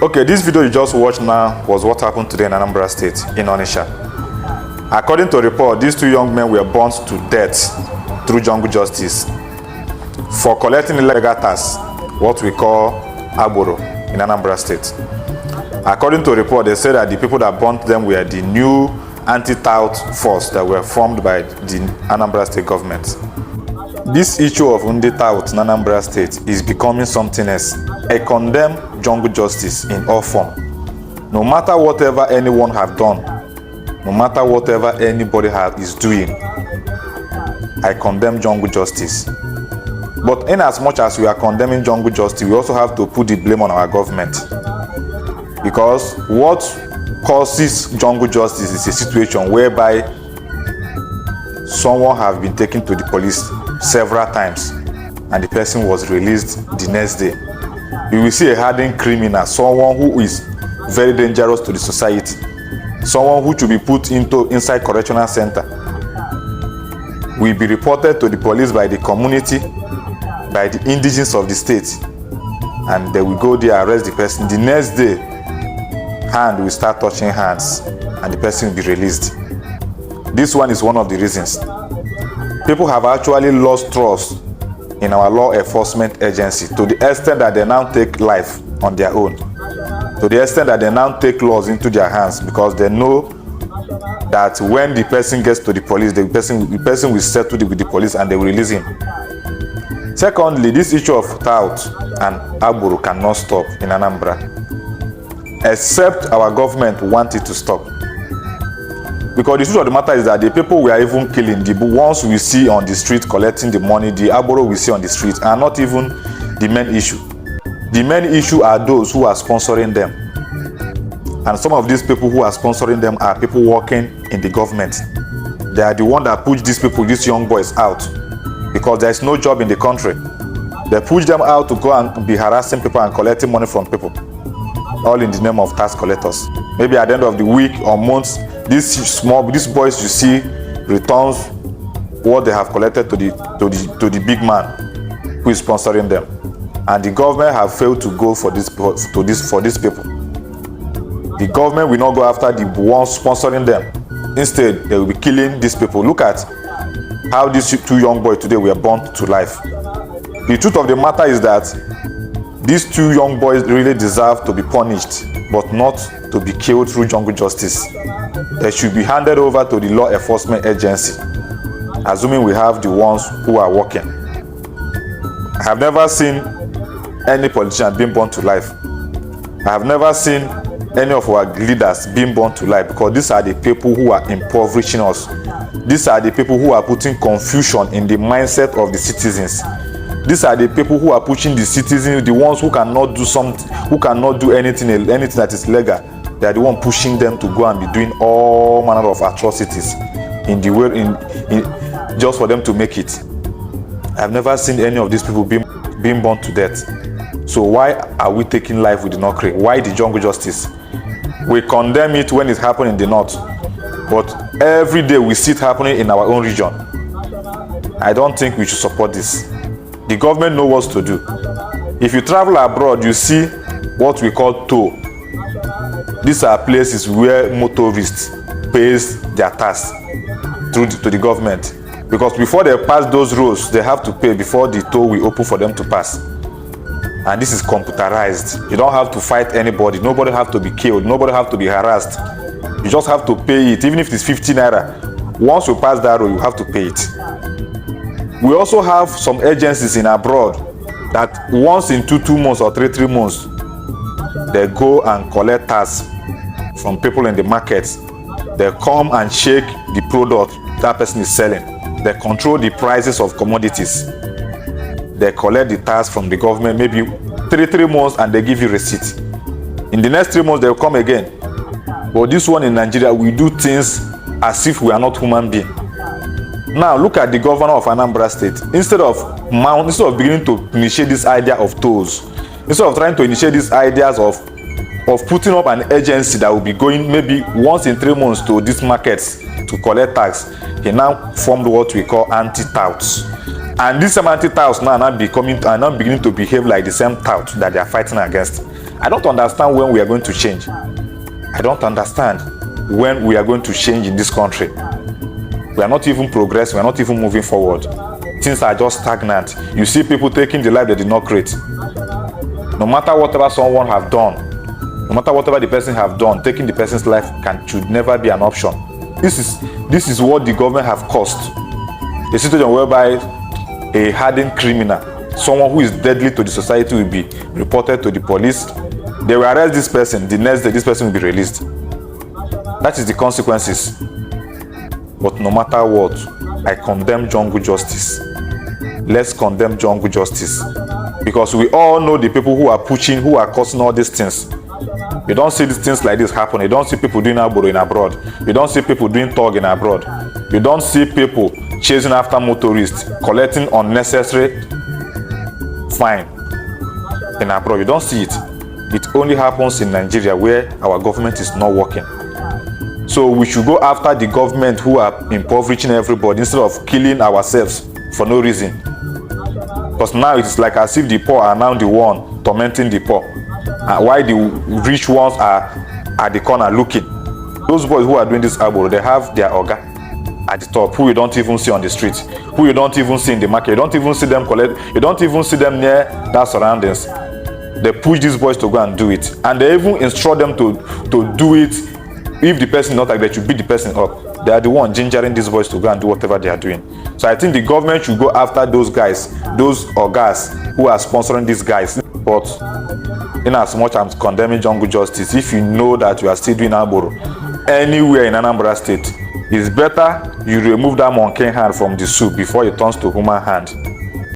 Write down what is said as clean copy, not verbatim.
Okay, this video you just watched now was what happened today in Anambra State, in Onitsha. According to a report, these two young men were burnt to death through jungle justice for collecting illegal tax, what we call agbero, in Anambra State. According to a report, they said that the people that burnt them were the new anti-tout force that were formed by the Anambra State government. This issue of tout in Anambra State is becoming something else. I condemn jungle justice in all form. No matter whatever anyone have done, no matter whatever anybody is doing, I condemn jungle justice. But in as much as we are condemning jungle justice, we also have to put the blame on our government. Because what causes jungle justice is a situation whereby someone has been taken to the police several times and the person was released the next day. You will see a hardened criminal, someone who is very dangerous to the society, someone who should be put inside correctional center, will be reported to the police by the community, by the indigenes of the state, and they will go there, arrest the person. The next day, hand will start touching hands and the person will be released. This one is one of the reasons. People have actually lost trust in our law enforcement agency to the extent that they now take life on their own, to the extent that they now take laws into their hands, because they know that when the person gets to the police, the person will settle with the police and they will release him. Secondly, this issue of tout and agbero cannot stop in Anambra, except our government want it to stop. Because the truth of the matter is that the people we are even killing, the ones we see on the street collecting the money, the agbero we see on the street, are not even the main issue. The main issue are those who are sponsoring them. And some of these people who are sponsoring them are people working in the government. They are the ones that push these people, these young boys, out, because there is no job in the country. They push them out to go and be harassing people and collecting money from people, all in the name of tax collectors. Maybe at the end of the week or months, these boys you see returns what they have collected to the big man who is sponsoring them, and the government have failed to go for these people. The government will not go after the ones sponsoring them. Instead, they will be killing these people. Look at how these two young boys today were burnt to life. The truth of the matter is that these two young boys really deserve to be punished, but not to be killed through jungle justice. They should be handed over to the law enforcement agency, assuming we have the ones who are working. I have never seen any politician being born to life. I have never seen any of our leaders being born to life, because these are the people who are impoverishing us. These are the people who are putting confusion in the mindset of the citizens. These are the people who are pushing the citizens, the ones who cannot do something, who cannot do anything that is legal. They are the one pushing them to go and be doing all manner of atrocities in the way, just for them to make it. I've never seen any of these people being born to death. So why are we taking life we did not create? Why the jungle justice? We condemn it when it's happening in the north, but every day we see it happening in our own region. I don't think we should support this. The government knows what to do. If you travel abroad, you see what we call toll. These are places where motorists pay their tax to the government, because before they pass those roads, they have to pay before the toll will open for them to pass. And this is computerized. You don't have to fight anybody. Nobody have to be killed. Nobody have to be harassed. You just have to pay it, even if it's 50 naira. Once you pass that road, you have to pay it. We also have some agencies in abroad that once in two months or three months, they go and collect tax from people in the markets. They come and check the product that person is selling. They control the prices of commodities. They collect the tax from the government, maybe three months, and they give you receipt. In the next 3 months, they'll come again. But this one in Nigeria, we do things as if we are not human beings. Now, look at the governor of Anambra State. Instead of beginning to initiate this idea of tolls, instead of trying to initiate these ideas of of putting up an agency that will be going maybe once in 3 months to these markets to collect tax, he now formed what we call anti-touts. And these same anti-touts now are now beginning to behave like the same tout that they are fighting against. I don't understand when we are going to change. I don't understand when we are going to change in this country. We are not even progressing, we are not even moving forward. Things are just stagnant. You see people taking the life they did not create. No matter whatever someone have done, no matter whatever the person have done, taking the person's life should never be an option. This is what the government have caused. A situation whereby a hardened criminal, someone who is deadly to the society, will be reported to the police. They will arrest this person. The next day, this person will be released. That is the consequences. But no matter what, I condemn jungle justice. Let's condemn jungle justice. Because we all know the people who are pushing, who are causing all these things. You don't see these things like this happen. You don't see people doing agbero in abroad. You don't see people doing thug in abroad. You don't see people chasing after motorists, collecting unnecessary fine in abroad. You don't see it. It only happens in Nigeria, where our government is not working. So we should go after the government who are impoverishing everybody instead of killing ourselves for no reason. Because now it is like as if the poor are now the one tormenting the poor, and while the rich ones are at the corner looking. Those boys who are doing this agbero, they have their oga at the top, who you don't even see on the street, who you don't even see in the market. You don't even see them collect. You don't even see them near that surroundings. They push these boys to go and do it, and they even instruct them to do it. If the person is not like, they should beat the person up. They are the one gingering these boys to go and do whatever they are doing. So I think the government should go after those guys, those ogas who are sponsoring these guys. But in as much as I'm condemning jungle justice, if you know that you are still doing agbero anywhere in Anambra state, it's better you remove that monkey hand from the soup before it turns to human hand.